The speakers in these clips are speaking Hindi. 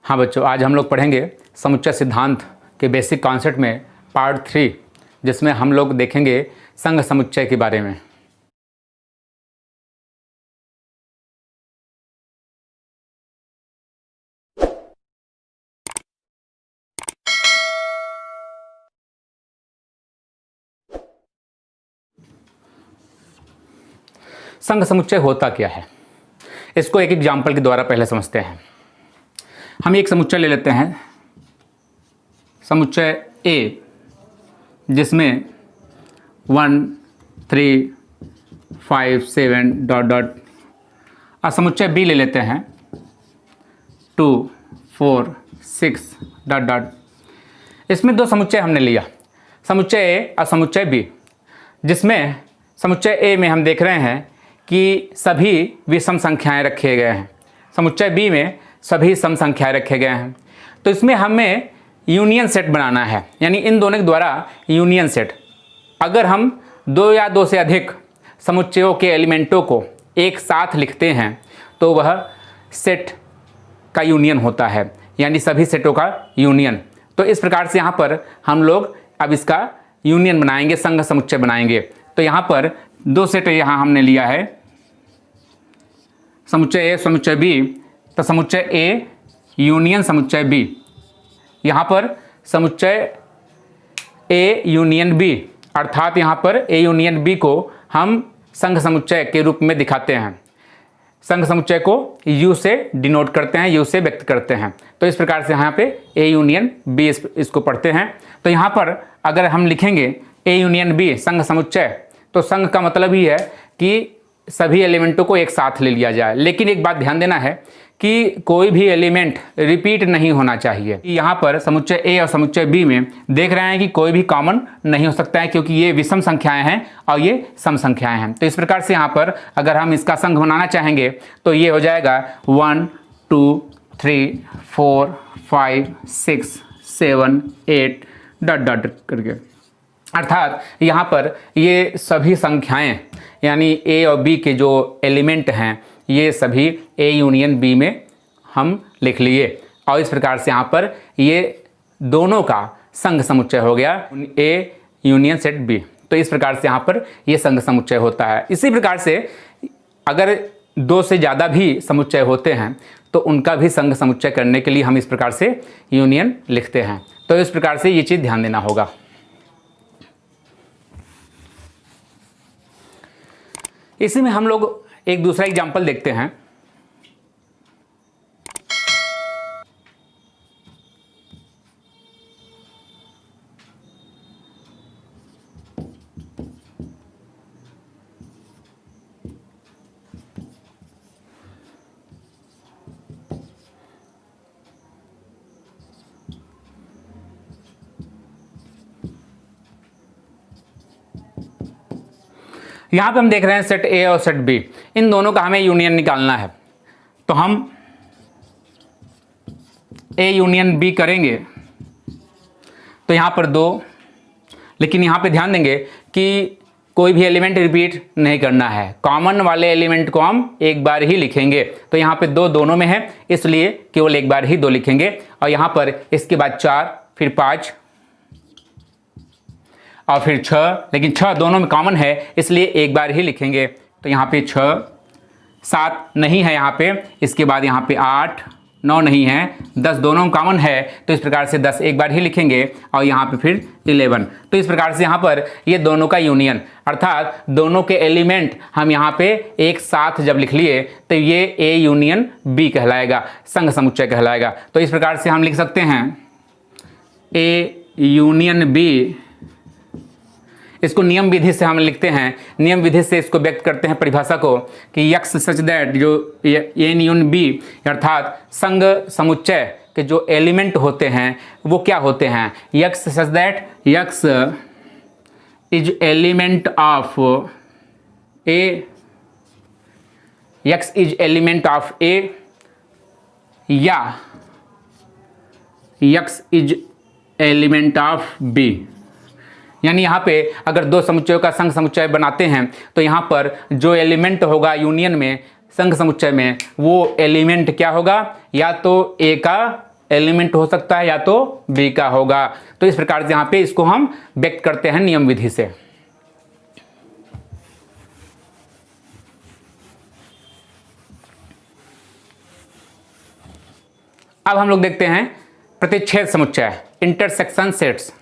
हाँ बच्चों, आज हम लोग पढ़ेंगे समुच्चय सिद्धांत के बेसिक कॉन्सेप्ट में पार्ट 3, जिसमें हम लोग देखेंगे संघ समुच्चय के बारे में। संघ समुच्चय होता क्या है, इसको एक एग्जाम्पल के द्वारा पहले समझते हैं। हम एक समुच्चय ले लेते हैं, समुच्चय ए, जिसमें 1 3 5 7 डॉट डॉट, और समुच्चय बी ले लेते हैं 2 4 6 डॉट डॉट। इसमें दो समुच्चय हमने लिया, समुच्चय ए और समुच्चय बी, जिसमें समुच्चय ए में हम देख रहे हैं कि सभी विषम संख्याएं रखे गए हैं, समुच्चय बी में सभी सम संख्याएं रखे गए हैं। तो इसमें हमें यूनियन सेट बनाना है, यानी इन दोनों के द्वारा यूनियन सेट। अगर हम दो या दो से अधिक समुच्चयों के एलिमेंटों को एक साथ लिखते हैं तो वह सेट का यूनियन होता है, यानी सभी सेटों का यूनियन। तो इस प्रकार से यहाँ पर हम लोग अब इसका यूनियन बनाएंगे, संघ समुच्चय बनाएंगे। तो यहाँ पर दो सेट यहाँ हमने लिया है, समुच्चय ए समुच्चय बी। तो समुच्चय ए यूनियन समुच्चय बी, यहाँ पर समुच्चय ए यूनियन बी, अर्थात यहाँ पर ए यूनियन बी को हम संघ समुच्चय के रूप में दिखाते हैं। संघ समुच्चय को यू से डिनोट करते हैं, यू से व्यक्त करते हैं। तो इस प्रकार से यहाँ पे ए यूनियन बी इसको पढ़ते हैं। तो यहाँ पर अगर हम लिखेंगे ए यूनियन बी संघ समुच्चय, तो संघ का मतलब ही है कि सभी एलिमेंटों को एक साथ ले लिया जाए। लेकिन एक बात ध्यान देना है कि कोई भी एलिमेंट रिपीट नहीं होना चाहिए। यहाँ पर समुच्चय ए और समुच्चय बी में देख रहे हैं कि कोई भी कॉमन नहीं हो सकता है, क्योंकि ये विषम संख्याएं हैं और ये सम संख्याएं हैं। तो इस प्रकार से यहाँ पर अगर हम इसका संघ बनाना चाहेंगे तो ये हो जाएगा 1 2 3 4 5 6 7 8 डॉट डॉट करके। अर्थात यहाँ पर ये सभी संख्याएं, यानी ए और बी के जो एलिमेंट हैं, ये सभी ए यूनियन बी में हम लिख लिए। और इस प्रकार से यहाँ पर ये दोनों का संघ समुच्चय हो गया, ए यूनियन सेट बी। तो इस प्रकार से यहाँ पर ये संघ समुच्चय होता है। इसी प्रकार से अगर दो से ज़्यादा भी समुच्चय होते हैं तो उनका भी संघ समुच्चय करने के लिए हम इस प्रकार से यूनियन लिखते हैं। तो इस प्रकार से ये चीज़ ध्यान देना होगा। इसी में हम लोग एक दूसरा एग्जाम्पल देखते हैं। यहाँ पे हम देख रहे हैं सेट ए और सेट बी, इन दोनों का हमें यूनियन निकालना है। तो हम ए यूनियन बी करेंगे तो यहाँ पर 2, लेकिन यहाँ पे ध्यान देंगे कि कोई भी एलिमेंट रिपीट नहीं करना है, कॉमन वाले एलिमेंट को हम एक बार ही लिखेंगे। तो यहाँ पे 2 दोनों में है, इसलिए केवल एक बार ही 2 लिखेंगे। और यहाँ पर इसके बाद 4, फिर 5 और फिर 6, लेकिन 6 दोनों में कॉमन है, इसलिए एक बार ही लिखेंगे। तो यहाँ पे 6, 7 नहीं है यहाँ पे, इसके बाद यहाँ पे 8 9 नहीं है, 10 दोनों में कॉमन है, तो इस प्रकार से 10 एक बार ही लिखेंगे। और यहाँ पे फिर 11। तो इस प्रकार से यहाँ पर ये दोनों का यूनियन, अर्थात दोनों के एलिमेंट हम यहाँ पे एक साथ जब लिख लिए तो ये ए यूनियन बी कहलाएगा, संघ समुच्चय कहलाएगा। तो इस प्रकार से हम लिख सकते हैं ए यूनियन बी, इसको नियम विधि से हम लिखते हैं, नियम विधि से इसको व्यक्त करते हैं परिभाषा को कि यक्स सच दैट, जो ए यूनियन बी अर्थात संघ समुच्चय के जो एलिमेंट होते हैं वो क्या होते हैं, x such that x is element of A, x is element of A, या x is element of B. यानी यहाँ पे अगर दो समुच्चयों का संघ समुच्चय बनाते हैं तो यहाँ पर जो एलिमेंट होगा यूनियन में, संघ समुच्चय में, वो एलिमेंट क्या होगा, या तो ए का एलिमेंट हो सकता है या तो बी का होगा। तो इस प्रकार से यहाँ पे इसको हम व्यक्त करते हैं नियम विधि से। अब हम लोग देखते हैं प्रतिच्छेद समुच्चय, इंटरसेक्शन सेट्स।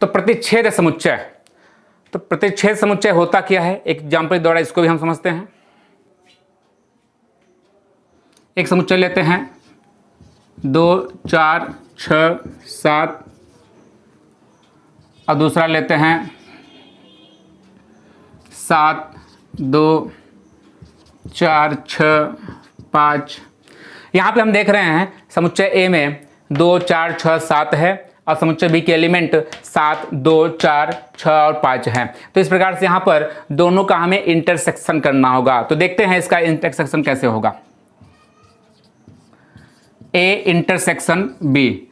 तो प्रतिच्छेद समुच्चय, तो प्रतिच्छेद समुच्चय होता क्या है, एक एग्जाम्पल द्वारा इसको भी हम समझते हैं। एक समुच्चय लेते हैं 2 4 6 7 और दूसरा लेते हैं 7 2 4 6 5। यहाँ पे हम देख रहे हैं समुच्चय ए में 2 4 6 7 है और समुच्चय बी के एलिमेंट 7 2 4 6 और 5 हैं। तो इस प्रकार से यहाँ पर दोनों का हमें इंटरसेक्शन करना होगा। तो देखते हैं इसका इंटरसेक्शन कैसे होगा। ए इंटरसेक्शन बी,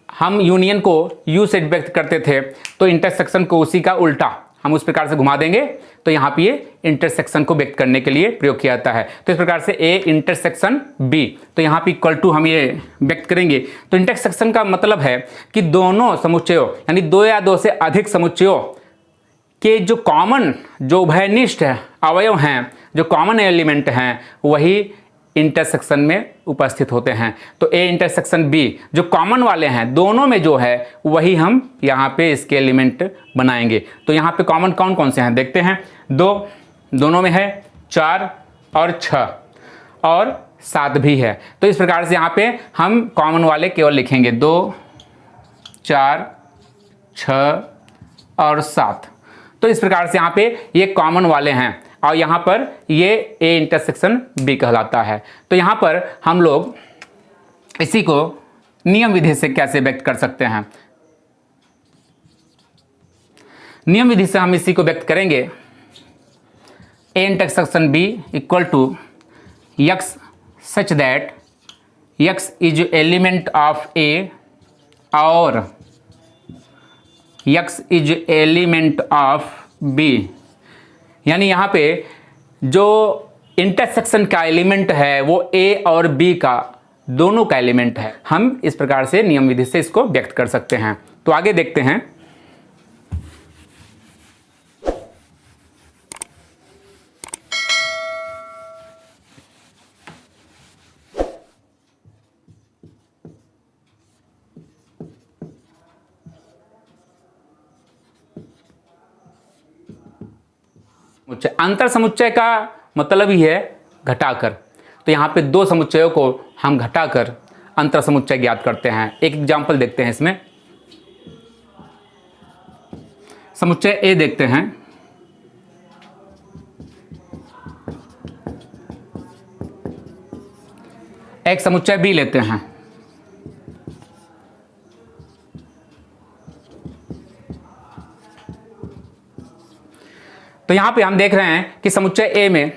हम यूनियन को यू से व्यक्त करते थे, तो इंटरसेक्शन को उसी का उल्टा हम उस प्रकार से घुमा देंगे, तो यहाँ पे ये इंटरसेक्शन को व्यक्त करने के लिए प्रयोग किया जाता है। तो इस प्रकार से ए इंटरसेक्शन बी, तो यहाँ पे इक्वल टू हम ये व्यक्त करेंगे। तो इंटरसेक्शन का मतलब है कि दोनों समुच्चयों यानी 2 या 2 से अधिक समुच्चयों के जो कॉमन, जो उभयनिष्ठ अवयव हैं, जो कॉमन एलिमेंट हैं, वही इंटरसेक्शन में उपस्थित होते हैं। तो ए इंटरसेक्शन बी जो कॉमन वाले हैं दोनों में जो है वही हम यहाँ पे इसके एलिमेंट बनाएंगे। तो यहाँ पे कॉमन कौन कौन से हैं देखते हैं। 2 दोनों में है, 4 और 6 और 7 भी है। तो इस प्रकार से यहाँ पे हम कॉमन वाले केवल लिखेंगे 2 4 6 और 7। तो इस प्रकार से यहाँ पे ये कॉमन वाले हैं और यहाँ पर ये ए इंटरसेक्शन बी कहलाता है। तो यहाँ पर हम लोग इसी को नियम विधि से कैसे व्यक्त कर सकते हैं। नियम विधि से हम इसी को व्यक्त करेंगे, A intersection B equal to x such that x is element of A और x is element of B. यानी यहाँ पे जो इंटरसेक्शन का एलिमेंट है वो ए और बी का दोनों का एलिमेंट है। हम इस प्रकार से नियम विधि से इसको व्यक्त कर सकते हैं। तो आगे देखते हैं। अंतर समुच्चय का मतलब ही है घटाकर। तो यहाँ पे 2 समुच्चयों को हम घटाकर अंतर समुच्चय ज्ञात करते हैं। एक एग्जांपल देखते हैं इसमें। समुच्चय ए देखते हैं। एक समुच्चय बी लेते हैं। तो यहाँ पे हम देख रहे हैं कि समुच्चय ए में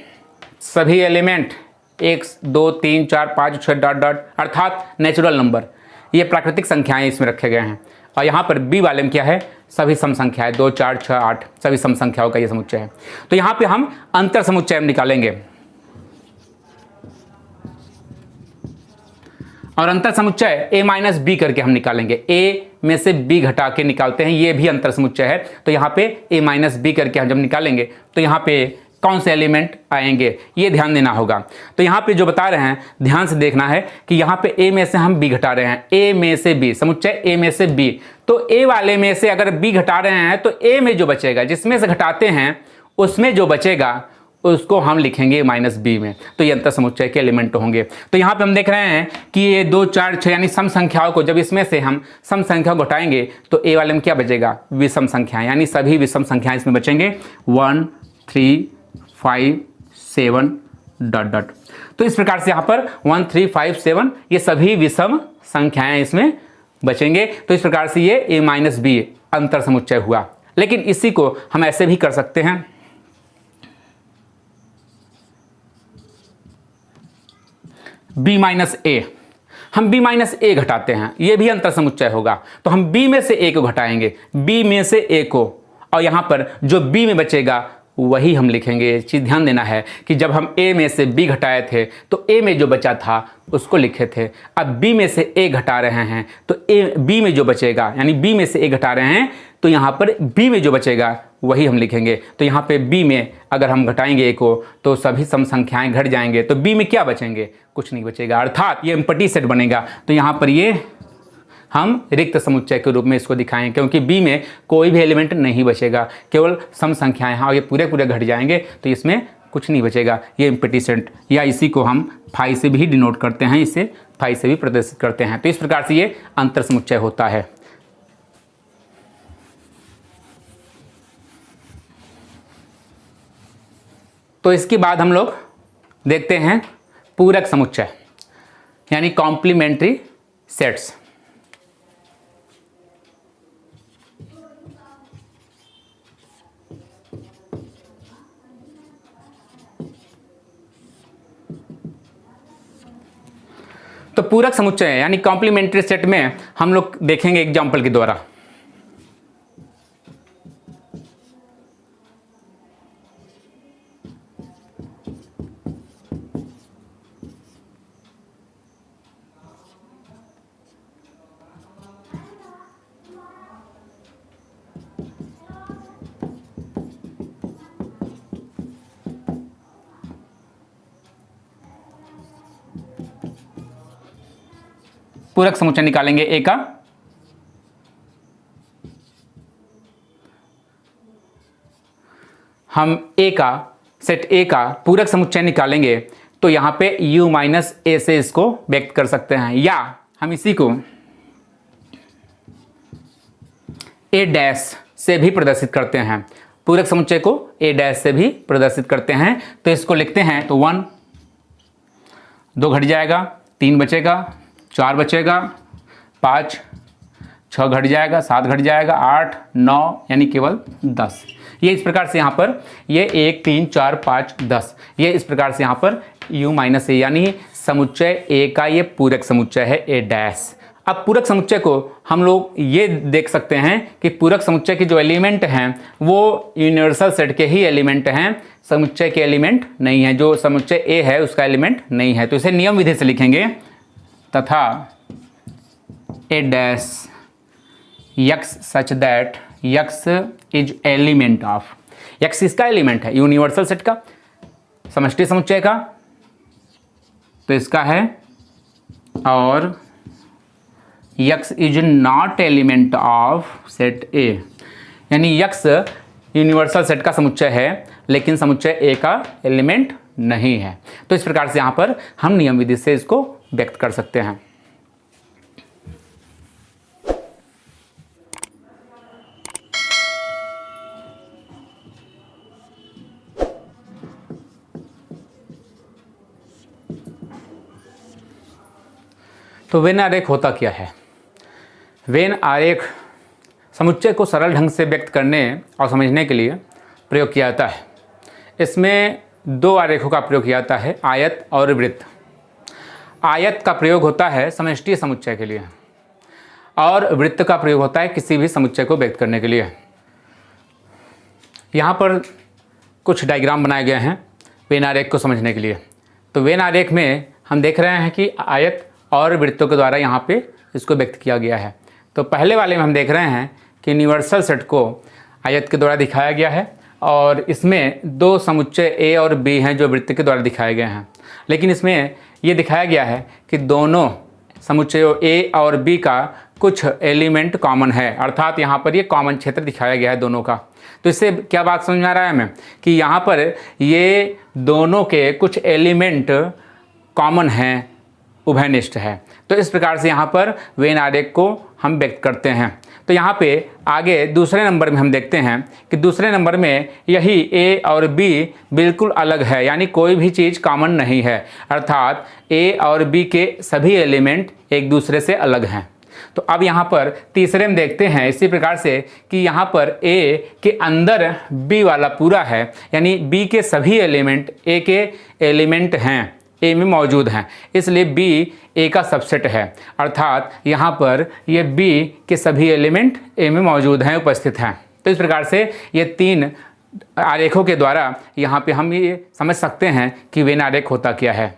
सभी एलिमेंट 1 2 3 4 5 6 डॉट डॉट अर्थात नेचुरल नंबर, ये प्राकृतिक संख्याएं इसमें रखे गए हैं। और यहाँ पर बी वाले में क्या है, सभी सम संख्याएं 2 4 6 8 सभी सम संख्याओं का ये समुच्चय है। तो यहाँ पे हम अंतर समुच्चय निकालेंगे और अंतर समुच्चय a माइनस बी करके हम निकालेंगे। a में से b घटा के निकालते हैं, ये भी अंतर समुच्चय है। तो यहाँ पे a माइनस बी करके हम जब निकालेंगे तो यहाँ पे कौन से एलिमेंट आएंगे ये ध्यान देना होगा। तो यहाँ पे जो बता रहे हैं ध्यान से देखना है कि यहाँ पे a में से हम b घटा रहे हैं, a में से b, समुच्चय a में से b। तो a वाले में से अगर b घटा रहे हैं तो a में जो बचेगा, जिसमें से घटाते हैं उसमें जो बचेगा उसको हम लिखेंगे माइनस बी में। तो ये अंतर समुच्चय के एलिमेंट होंगे। तो यहाँ पे हम देख रहे हैं कि ये 2 4 6 यानी सम संख्याओं को जब इसमें से हम सम संख्या को घटाएंगे तो ए वाले में क्या बचेगा, विषम संख्याएं, यानी सभी विषम संख्याएं इसमें बचेंगे 1 3 5 7 डॉट डॉट। तो इस प्रकार से यहाँ पर 1 3 5 7 ये सभी विषम संख्याएं इसमें बचेंगे। तो इस प्रकार से ये ए माइनस बी अंतर समुच्चय हुआ। लेकिन इसी को हम ऐसे भी कर सकते हैं, b माइनस ए। हम b माइनस ए घटाते हैं, ये भी अंतर समुच्चय होगा। तो हम b में से a को घटाएंगे, b में से a को, और यहाँ पर जो b में बचेगा वही हम लिखेंगे। चीज़ ध्यान देना है कि जब हम a में से b घटाए थे तो a में जो बचा था उसको लिखे थे। अब b में से a घटा रहे हैं तो b में जो बचेगा, यानी b में से a घटा रहे हैं तो यहाँ पर b में जो बचेगा वही हम लिखेंगे। तो यहाँ पे b में अगर हम घटाएंगे a को तो सभी सम संख्याएं घट जाएंगे, तो b में क्या बचेंगे, कुछ नहीं बचेगा, अर्थात ये एम्प्टी सेट बनेगा। तो यहाँ पर ये हम रिक्त समुच्चय के रूप में इसको दिखाएंगे, क्योंकि b में कोई भी एलिमेंट नहीं बचेगा, केवल सम संख्याएं हैं और ये पूरे पूरे घट जाएंगे तो इसमें कुछ नहीं बचेगा। ये एम्प्टी सेट, या इसी को हम फाई से भी डिनोट करते हैं, इसे फाई से भी प्रदर्शित करते हैं। तो इस प्रकार से ये अंतर समुच्चय होता है। तो इसके बाद हम लोग देखते हैं पूरक समुच्चय, यानी कॉम्प्लीमेंट्री सेट्स। तो पूरक समुच्चय यानी कॉम्प्लीमेंट्री सेट में हम लोग देखेंगे एग्जाम्पल के द्वारा। पूरक समुच्चय निकालेंगे ए का। हम ए का सेट ए का पूरक समुच्चय निकालेंगे तो यहाँ पे u माइनस ए से इसको व्यक्त कर सकते हैं, या हम इसी को ए डैश से भी प्रदर्शित करते हैं। पूरक समुच्चय को ए डैश से भी प्रदर्शित करते हैं। तो इसको लिखते हैं तो 1, 2 घट जाएगा, 3 बचेगा, 4 बचेगा, 5, 6 घट जाएगा, 7 घट जाएगा, 8, 9 यानी केवल 10। ये इस प्रकार से यहाँ पर ये 1, 3, 4, 5, 10, ये इस प्रकार से यहाँ पर u माइनस ए यानी समुच्चय ए का ये पूरक समुच्चय है ए डैश। अब पूरक समुच्चय को हम लोग ये देख सकते हैं कि पूरक समुच्चय के जो एलिमेंट हैं वो यूनिवर्सल सेट के ही एलिमेंट हैं, समुच्चय के एलिमेंट नहीं है। जो समुच्चय ए है उसका एलिमेंट नहीं है। तो इसे नियम विधि से लिखेंगे, तथा A dash x such that x is element of, x इसका एलिमेंट है यूनिवर्सल सेट का, समष्टि समुच्चय का तो इसका है, और x is not element of set A, यानी x यूनिवर्सल सेट का समुच्चय है लेकिन समुच्चय ए का एलिमेंट नहीं है। तो इस प्रकार से यहाँ पर हम नियम विधि से इसको व्यक्त कर सकते हैं। तो वेन आरेख होता क्या है? वेन आरेख समुच्चय को सरल ढंग से व्यक्त करने और समझने के लिए प्रयोग किया जाता है। इसमें 2 आरेखों का प्रयोग किया जाता है, आयत और वृत्त। आयत का प्रयोग होता है समष्टि समुच्चय के लिए और वृत्त का प्रयोग होता है किसी भी समुच्चय को व्यक्त करने के लिए। यहाँ पर कुछ डायग्राम बनाए गए हैं वेन आरेख को समझने के लिए। तो वेन आरेख में हम देख रहे हैं कि आयत और वृत्तों के द्वारा यहाँ पे इसको व्यक्त किया गया है। तो पहले वाले में हम देख रहे हैं कि यूनिवर्सल सेट को आयत के द्वारा दिखाया गया है और इसमें 2 समुच्चय ए और बी हैं जो वृत्त के द्वारा दिखाए गए हैं। लेकिन इसमें ये दिखाया गया है कि दोनों समुच्चयों ए और बी का कुछ एलिमेंट कॉमन है, अर्थात यहाँ पर ये कॉमन क्षेत्र दिखाया गया है दोनों का। तो इससे क्या बात समझ में आ रहा है हमें कि यहाँ पर ये दोनों के कुछ एलिमेंट कॉमन हैं, उभयनिष्ठ है। तो इस प्रकार से यहाँ पर वेन आरेख को हम व्यक्त करते हैं। तो यहाँ पे आगे दूसरे नंबर में हम देखते हैं कि दूसरे नंबर में यही ए और बी बिल्कुल अलग है, यानी कोई भी चीज़ कॉमन नहीं है, अर्थात ए और बी के सभी एलिमेंट एक दूसरे से अलग हैं। तो अब यहाँ पर तीसरे में देखते हैं इसी प्रकार से कि यहाँ पर ए के अंदर बी वाला पूरा है, यानी बी के सभी एलिमेंट ए के एलिमेंट हैं, ए में मौजूद हैं, इसलिए बी ए का सबसेट है। अर्थात यहाँ पर ये बी के सभी एलिमेंट ए में मौजूद हैं, उपस्थित हैं। तो इस प्रकार से ये 3 आरेखों के द्वारा यहाँ पे हम ये समझ सकते हैं कि वेन आरेख होता क्या है।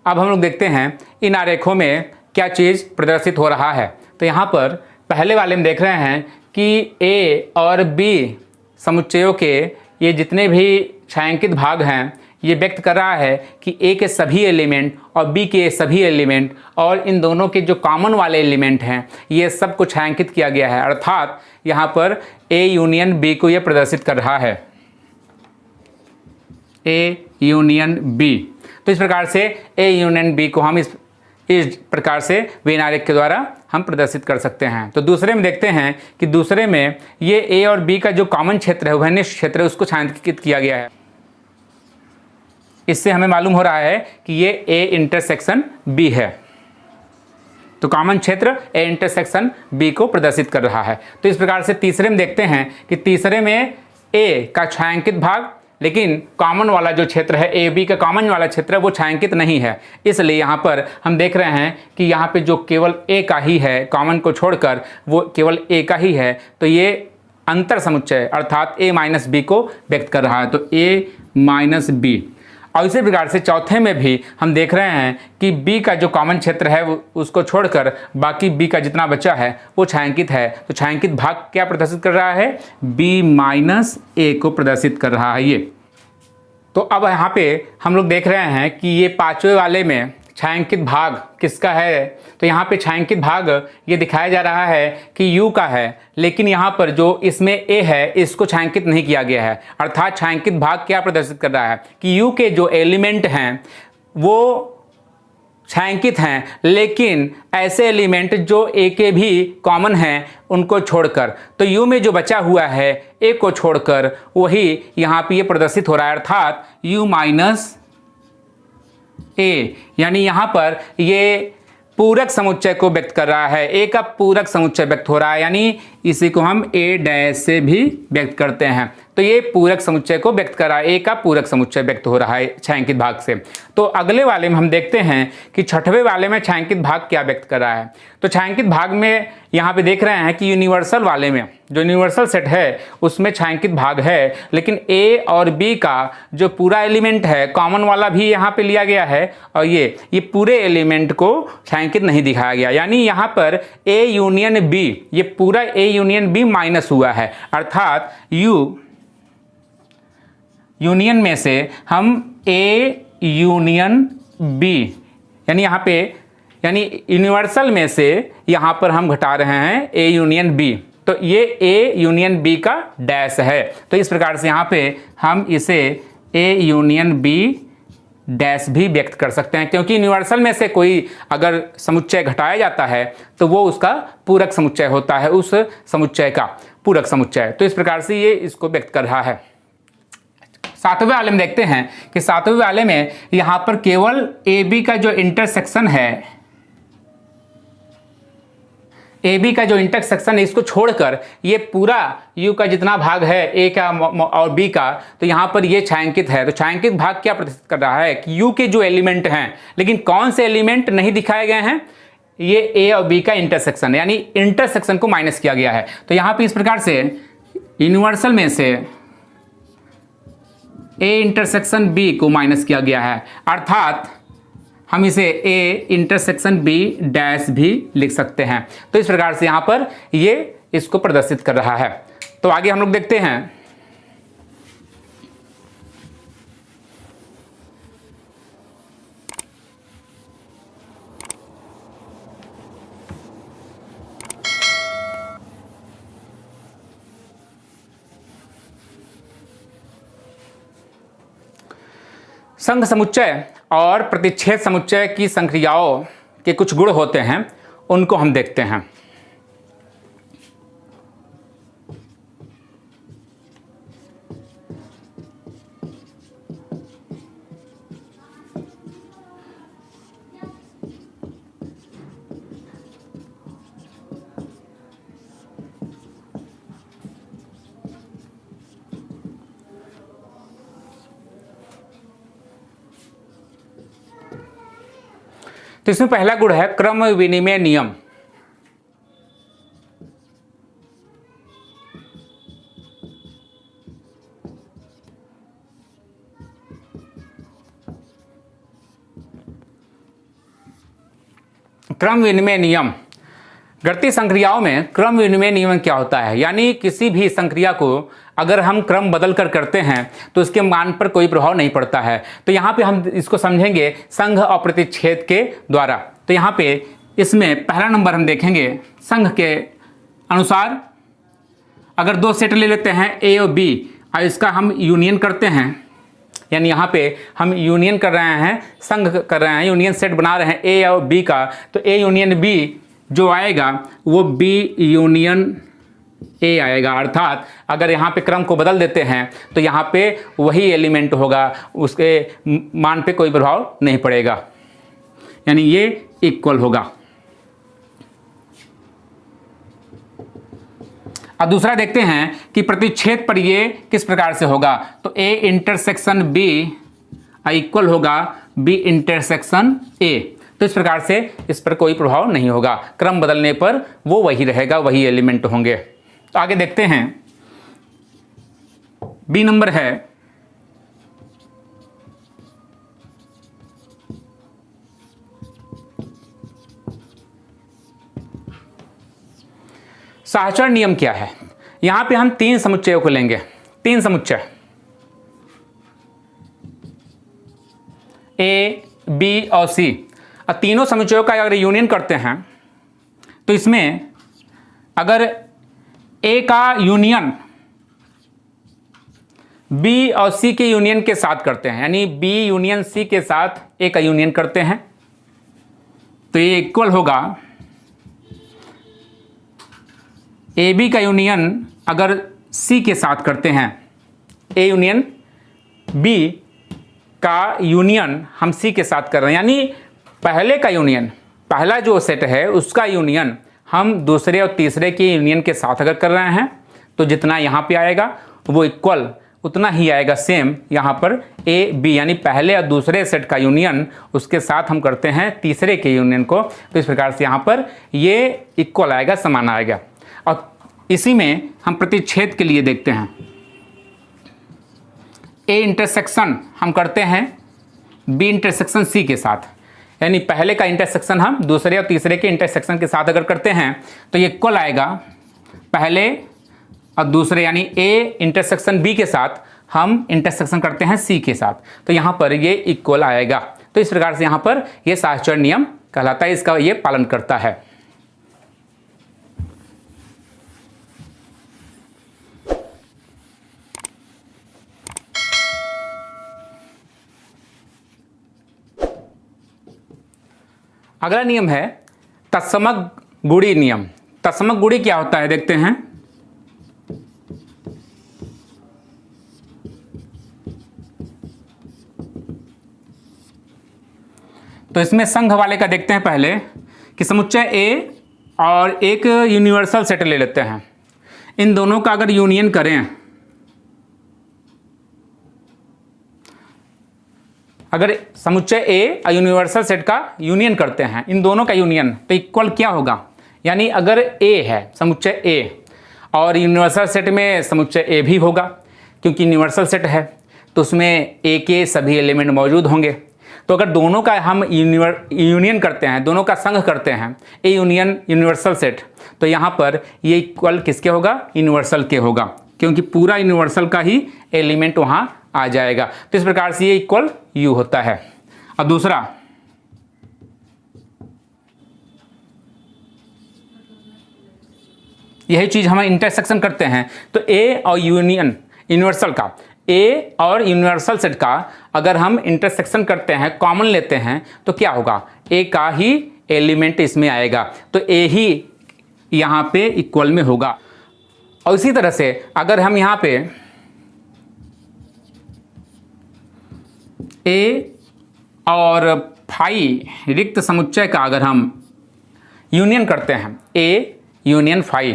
अब हम लोग देखते हैं इन आरेखों में क्या चीज़ प्रदर्शित हो रहा है। तो यहाँ पर पहले वाले में देख रहे हैं कि ए और बी समुच्चयों के ये जितने भी छायांकित भाग हैं ये व्यक्त कर रहा है कि ए के सभी एलिमेंट और बी के सभी एलिमेंट और इन दोनों के जो कॉमन वाले एलिमेंट हैं ये सब को छायांकित किया गया है। अर्थात यहाँ पर ए यूनियन बी को यह प्रदर्शित कर रहा है, ए यूनियन बी। तो इस प्रकार से ए यूनियन बी को हम इस प्रकार से वेन आरेख के द्वारा हम प्रदर्शित कर सकते हैं। तो दूसरे में देखते हैं कि दूसरे में ये ए और बी का जो कॉमन क्षेत्र है, उभयनिष्ठ क्षेत्र है, उसको छायांकित किया गया है। इससे हमें मालूम हो रहा है कि ये ए इंटरसेक्शन बी है। तो कॉमन क्षेत्र ए इंटरसेक्शन बी को प्रदर्शित कर रहा है। तो इस प्रकार से तीसरे में देखते हैं कि तीसरे में ए का छायांकित भाग, लेकिन कॉमन वाला जो क्षेत्र है ए बी का कॉमन वाला क्षेत्र है वो छायांकित नहीं है। इसलिए यहाँ पर हम देख रहे हैं कि यहाँ पे जो केवल ए का ही है, कॉमन को छोड़कर वो केवल ए का ही है। तो ये अंतर समुच्चय अर्थात ए माइनस बी को व्यक्त कर रहा है। तो ए माइनस बी। और इसी प्रकार से चौथे में भी हम देख रहे हैं कि बी का जो कॉमन क्षेत्र है उसको छोड़कर बाकी बी का जितना बचा है वो छायांकित है। तो छायांकित भाग क्या प्रदर्शित कर रहा है? बी माइनस ए को प्रदर्शित कर रहा है ये। तो अब यहाँ पे हम लोग देख रहे हैं कि ये पांचवें वाले में छायांकित भाग किसका है? तो यहाँ पे छायांकित भाग ये दिखाया जा रहा है कि U का है, लेकिन यहाँ पर जो इसमें A है इसको छायांकित नहीं किया गया है। अर्थात छायांकित भाग क्या प्रदर्शित कर रहा है कि U के जो एलिमेंट हैं वो छायांकित हैं, लेकिन ऐसे एलिमेंट जो A के भी कॉमन हैं उनको छोड़कर। तो U में जो बचा हुआ है A को छोड़कर वही यहाँ पे ये प्रदर्शित हो रहा है। अर्थात U माइनस ए, यानी यहाँ पर ये पूरक समुच्चय को व्यक्त कर रहा है। ए का पूरक समुच्चय व्यक्त हो रहा है, यानी इसी को हम ए डैश से भी व्यक्त करते हैं। तो ये पूरक समुच्चय को व्यक्त कर रहा है, ए का पूरक समुच्चय व्यक्त हो रहा है छायांकित भाग से। तो अगले वाले में हम देखते हैं कि छठवें वाले में छायांकित भाग क्या व्यक्त कर रहा है। तो छायांकित भाग में यहाँ पे देख रहे हैं कि यूनिवर्सल वाले में जो यूनिवर्सल सेट है उसमें छायांकित भाग है, लेकिन ए और बी का जो पूरा एलिमेंट है कॉमन वाला भी यहाँ पे लिया गया है और ये पूरे एलिमेंट को छायांकित नहीं दिखाया गया। यानी यहाँ पर ए यूनियन बी, ये पूरा ए यूनियन बी माइनस हुआ है। अर्थात यू यूनियन में से हम ए यूनियन बी, यानी यहाँ पे यानी यूनिवर्सल में से यहाँ पर हम घटा रहे हैं ए यूनियन बी। तो ये ए यूनियन बी का डैश है। तो इस प्रकार से यहाँ पे हम इसे ए यूनियन बी डैश भी व्यक्त कर सकते हैं, क्योंकि यूनिवर्सल में से कोई अगर समुच्चय घटाया जाता है तो वो उसका पूरक समुच्चय होता है, उस समुच्चय का पूरक समुच्चय। तो इस प्रकार से ये इसको व्यक्त कर रहा है। सातवें वाले में देखते हैं कि सातवें वाले में यहाँ पर केवल ए बी का जो इंटरसेक्शन है, ए बी का जो इंटरसेक्शन है इसको छोड़कर ये पूरा यू का जितना भाग है ए का और बी का, तो यहाँ पर ये छायांकित है। तो छायांकित भाग क्या प्रदर्शित कर रहा है कि यू के जो एलिमेंट हैं, लेकिन कौन से एलिमेंट नहीं दिखाए गए हैं, ये ए और बी का इंटरसेक्शन, यानी इंटरसेक्शन को माइनस किया गया है। तो यहाँ पे इस प्रकार से यूनिवर्सल में से ए इंटरसेक्शन बी को माइनस किया गया है। अर्थात हम इसे ए इंटरसेक्शन बी डैश भी लिख सकते हैं। तो इस प्रकार से यहाँ पर ये इसको प्रदर्शित कर रहा है। तो आगे हम लोग देखते हैं संघ समुच्चय और प्रतिच्छेद समुच्चय की संक्रियाओं के कुछ गुण होते हैं, उनको हम देखते हैं। तो इसमें पहला गुण है क्रम विनिमय नियम। क्रम विनिमय नियम, गणितीय संक्रियाओं में क्रम विनिमय नियम क्या होता है, यानी किसी भी संक्रिया को अगर हम क्रम बदल कर करते हैं तो उसके मान पर कोई प्रभाव नहीं पड़ता है। तो यहाँ पे हम इसको समझेंगे संघ और प्रतिच्छेद के द्वारा। तो यहाँ पे इसमें पहला नंबर हम देखेंगे संघ के अनुसार, अगर दो सेट ले लेते हैं ए और बी और इसका हम यूनियन करते हैं, यानी यहाँ पे हम यूनियन कर रहे हैं, संघ कर रहे हैं, यूनियन सेट बना रहे हैं ए और बी का, तो ए यूनियन बी जो आएगा वो बी यूनियन ए आएगा। अर्थात अगर यहाँ पे क्रम को बदल देते हैं तो यहाँ पे वही एलिमेंट होगा, उसके मान पे कोई प्रभाव नहीं पड़ेगा, यानी ये इक्वल होगा। अब दूसरा देखते हैं कि प्रतिच्छेद पर ये किस प्रकार से होगा। तो ए इंटरसेक्शन बी इक्वल होगा बी इंटरसेक्शन ए। तो इस प्रकार से इस पर कोई प्रभाव नहीं होगा, क्रम बदलने पर वो वही रहेगा, वही एलिमेंट होंगे। तो आगे देखते हैं, बी नंबर है सहचर नियम क्या है। यहां पे हम तीन समुच्चयों को लेंगे, तीन समुच्चय ए बी और सी। तीनों समुच्चयों का अगर यूनियन करते हैं तो इसमें अगर ए का यूनियन बी और सी के यूनियन के साथ करते हैं, यानी बी यूनियन सी के साथ ए का यूनियन करते हैं, तो ये इक्वल होगा ए बी का यूनियन अगर सी के साथ करते हैं, ए यूनियन बी का यूनियन हम सी के साथ कर रहे हैं, यानी पहले का यूनियन, पहला जो सेट है उसका यूनियन हम दूसरे और तीसरे के यूनियन के साथ अगर कर रहे हैं तो जितना यहाँ पे आएगा वो इक्वल उतना ही आएगा सेम यहाँ पर ए बी, यानी पहले और दूसरे सेट का यूनियन उसके साथ हम करते हैं तीसरे के यूनियन को, तो इस प्रकार से यहाँ पर ये इक्वल आएगा, समान आएगा। और इसी में हम प्रतिच्छेद के लिए देखते हैं, ए इंटरसेक्शन हम करते हैं बी इंटरसेक्शन सी के साथ, यानी पहले का इंटरसेक्शन हम दूसरे और तीसरे के इंटरसेक्शन के साथ अगर करते हैं तो ये इक्वल आएगा पहले और दूसरे, यानी ए इंटरसेक्शन बी के साथ हम इंटरसेक्शन करते हैं सी के साथ, तो यहाँ पर ये इक्वल आएगा। तो इस प्रकार से यहाँ पर ये सहचर नियम कहलाता है, इसका ये पालन करता है। अगला नियम है तत्समक गुणी नियम। तत्समक गुणी क्या होता है देखते हैं। तो इसमें संघ वाले का देखते हैं पहले कि समुच्चय ए और एक यूनिवर्सल सेट ले लेते हैं, इन दोनों का अगर यूनियन करें, अगर समुच्चय ए और यूनिवर्सल सेट का यूनियन करते हैं, इन दोनों का यूनियन, तो इक्वल क्या होगा, यानी अगर ए है समुच्चय ए और यूनिवर्सल सेट में समुच्चय ए भी होगा, क्योंकि यूनिवर्सल सेट है तो उसमें ए के सभी एलिमेंट मौजूद होंगे। तो अगर दोनों का हम यूनियन करते हैं, दोनों का संघ करते हैं, ए यूनियन यूनिवर्सल सेट, तो यहाँ पर ये इक्वल किसके होगा, यूनिवर्सल के होगा, क्योंकि पूरा यूनिवर्सल का ही एलिमेंट वहाँ आ जाएगा। तो इस प्रकार से ये इक्वल यू होता है। अब दूसरा, यही चीज हम इंटरसेक्शन करते हैं, तो ए और यूनिवर्सल का, ए और यूनिवर्सल सेट का अगर हम इंटरसेक्शन करते हैं, कॉमन लेते हैं, तो क्या होगा, ए का ही एलिमेंट इसमें आएगा, तो ए ही यहाँ पे इक्वल में होगा। और इसी तरह से अगर हम यहाँ पे ए और फाई रिक्त समुच्चय का अगर हम यूनियन करते हैं, ए यूनियन फाई,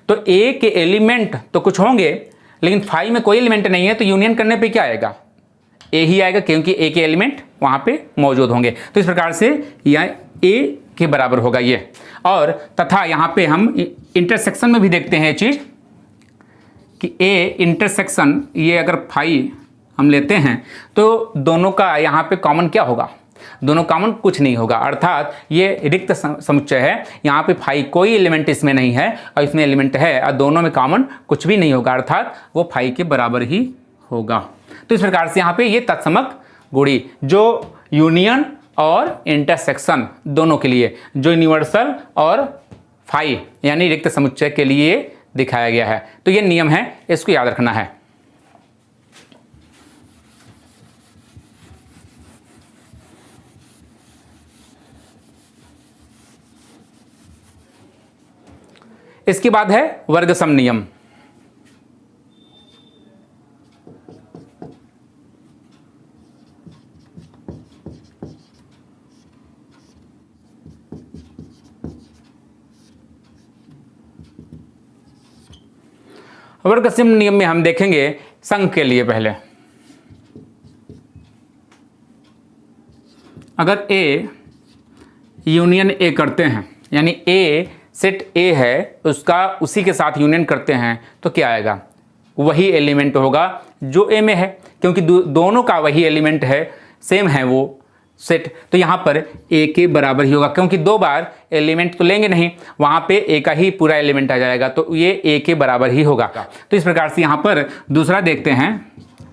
तो ए के एलिमेंट तो कुछ होंगे लेकिन फाई में कोई एलिमेंट नहीं है, तो यूनियन करने पे क्या आएगा, ए ही आएगा क्योंकि ए के एलिमेंट वहाँ पे मौजूद होंगे। तो इस प्रकार से यह ए के बराबर होगा ये। और तथा यहाँ पे हम इंटरसेक्शन में भी देखते हैं ये चीज़ कि ए इंटरसेक्शन, ये अगर फाई हम लेते हैं तो दोनों का यहाँ पे कॉमन क्या होगा, दोनों कॉमन कुछ नहीं होगा, अर्थात ये रिक्त समुच्चय है। यहाँ पे फाई कोई एलिमेंट इसमें नहीं है और इसमें एलिमेंट है और दोनों में कॉमन कुछ भी नहीं होगा, अर्थात वो फाई के बराबर ही होगा। तो इस प्रकार से यहाँ पे ये तत्समक गुणी जो यूनियन और इंटरसेक्शन दोनों के लिए, जो यूनिवर्सल और फाई यानी रिक्त समुच्चय के लिए दिखाया गया है। तो ये नियम है, इसको याद रखना है। इसके बाद है वर्ग सम नियम। वर्ग सम नियम में हम देखेंगे संघ के लिए पहले, अगर ए यूनियन ए करते हैं यानी ए सेट ए है उसका उसी के साथ यूनियन करते हैं तो क्या आएगा, वही एलिमेंट होगा जो ए में है, क्योंकि दोनों का वही एलिमेंट है, सेम है वो सेट। तो यहाँ पर ए के बराबर ही होगा, क्योंकि दो बार एलिमेंट तो लेंगे नहीं, वहाँ पे ए का ही पूरा एलिमेंट आ जाएगा, तो ये ए के बराबर ही होगा। तो इस प्रकार से यहाँ पर दूसरा देखते हैं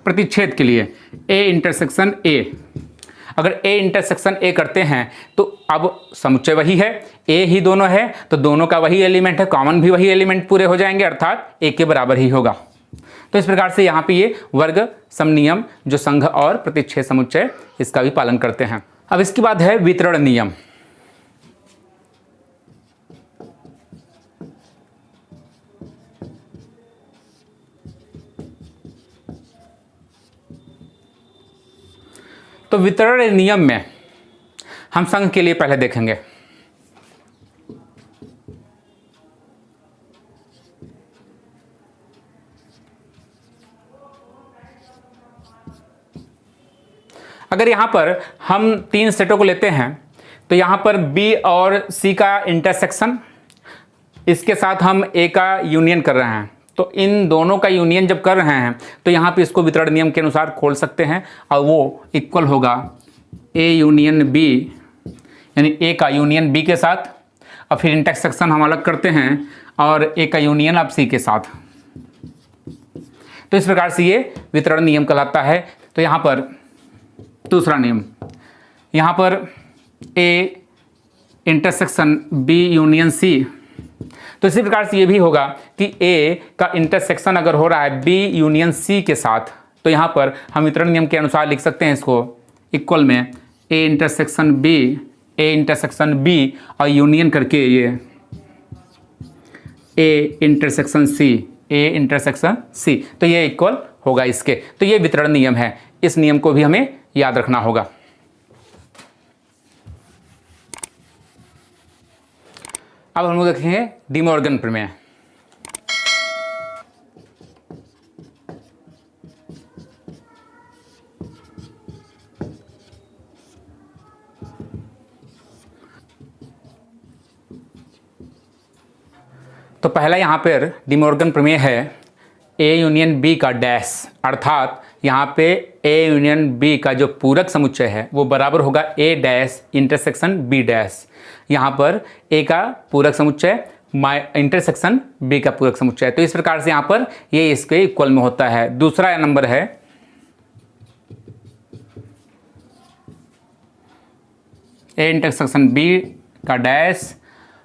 प्रतिच्छेद के लिए, ए इंटरसेक्शन ए। अगर ए इंटरसेक्शन ए करते हैं तो अब समुच्चय वही है, ए ही दोनों है, तो दोनों का वही एलिमेंट है, कॉमन भी वही एलिमेंट पूरे हो जाएंगे, अर्थात ए के बराबर ही होगा। तो इस प्रकार से यहाँ पे ये वर्ग सम नियम जो संघ और प्रतिच्छेद समुच्चय इसका भी पालन करते हैं। अब इसके बाद है वितरण नियम। तो वितरण नियम में हम संघ के लिए पहले देखेंगे। अगर यहाँ पर हम तीन सेटों को लेते हैं तो यहाँ पर बी और सी का इंटरसेक्शन, इसके साथ हम ए का यूनियन कर रहे हैं, तो इन दोनों का यूनियन जब कर रहे हैं तो यहाँ पे इसको वितरण नियम के अनुसार खोल सकते हैं और वो इक्वल होगा ए यूनियन बी, यानी ए का यूनियन बी के साथ, और फिर इंटरसेक्शन हम अलग करते हैं और ए का यूनियन अब सी के साथ। तो इस प्रकार से ये वितरण नियम कहलाता है। तो यहाँ पर दूसरा नियम, यहाँ पर A intersection B union C, तो इसी प्रकार से ये भी होगा कि ए का इंटरसेक्शन अगर हो रहा है बी यूनियन सी के साथ, तो यहाँ पर हम वितरण नियम के अनुसार लिख सकते हैं इसको इक्वल में ए इंटरसेक्शन बी और यूनियन करके ये ए इंटरसेक्शन सी, तो ये इक्वल होगा इसके। तो ये वितरण नियम है, इस नियम को भी हमें याद रखना होगा। अब हम लोग देखेंगे डी मॉर्गन प्रमेय। तो पहला यहाँ पर डी मॉर्गन प्रमेय है ए यूनियन बी का डैश, अर्थात यहाँ पे ए यूनियन बी का जो पूरक समुच्चय है वो बराबर होगा ए डैश इंटरसेक्शन बी डैश। यहाँ पर ए का पूरक समुच्चय इंटरसेक्शन बी का पूरक समुच्चय, तो इस प्रकार से यहाँ पर ये इसके इक्वल में होता है। दूसरा नंबर है ए इंटरसेक्शन बी का डैश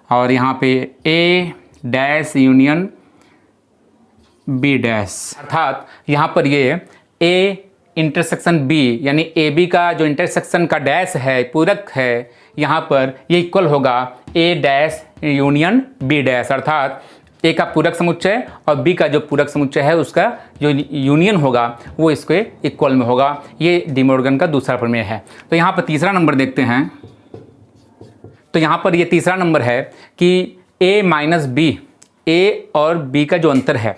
और यहाँ पे ए डैश यूनियन बी डैश, अर्थात यहाँ पर ये ए इंटरसेक्शन बी यानी ए बी का जो इंटरसेक्शन का डैश है पूरक है, यहाँ पर ये इक्वल होगा ए डैश यूनियन बी डैश, अर्थात ए का पूरक समुच्चय और बी का जो पूरक समुच्चय है उसका जो यूनियन होगा वो इसके इक्वल में होगा। ये डी मॉर्गन का दूसरा प्रमेय है। तो यहाँ पर तीसरा नंबर देखते हैं। तो यहाँ पर ये तीसरा नंबर है कि ए माइनस बी, ए और बी का जो अंतर है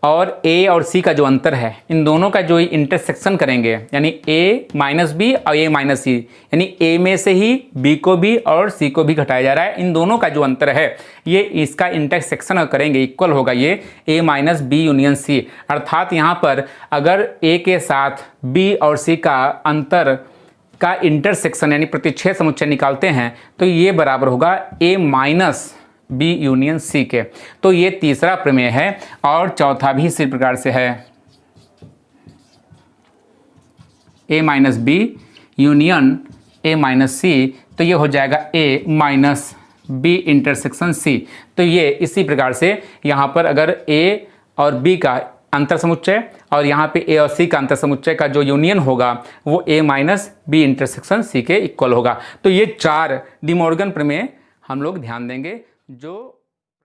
और ए और सी का जो अंतर है, इन दोनों का जो इंटरसेक्शन करेंगे, यानी ए माइनस बी और ए माइनस सी, यानी ए में से ही बी को भी और सी को भी घटाया जा रहा है, इन दोनों का जो अंतर है ये इसका इंटरसेक्शन करेंगे इक्वल होगा ये ए माइनस बी यूनियन सी। अर्थात यहाँ पर अगर ए के साथ बी और सी का अंतर का इंटरसेक्शन यानी प्रतिच्छेद समुच्चय निकालते हैं तो ये बराबर होगा ए माइनस बी यूनियन सी के। तो ये तीसरा प्रमेय है और चौथा भी इसी प्रकार से है, A minus B union A minus C, तो ये हो जाएगा A minus B intersection C. तो ये इसी प्रकार से यहाँ पर अगर ए और बी का अंतर समुच्चय और यहाँ पे ए और सी का अंतर समुच्चय का जो यूनियन होगा वो ए माइनस बी इंटरसेक्शन सी के इक्वल होगा। तो ये 4 डी मॉर्गन प्रमेय हम लोग ध्यान देंगे जो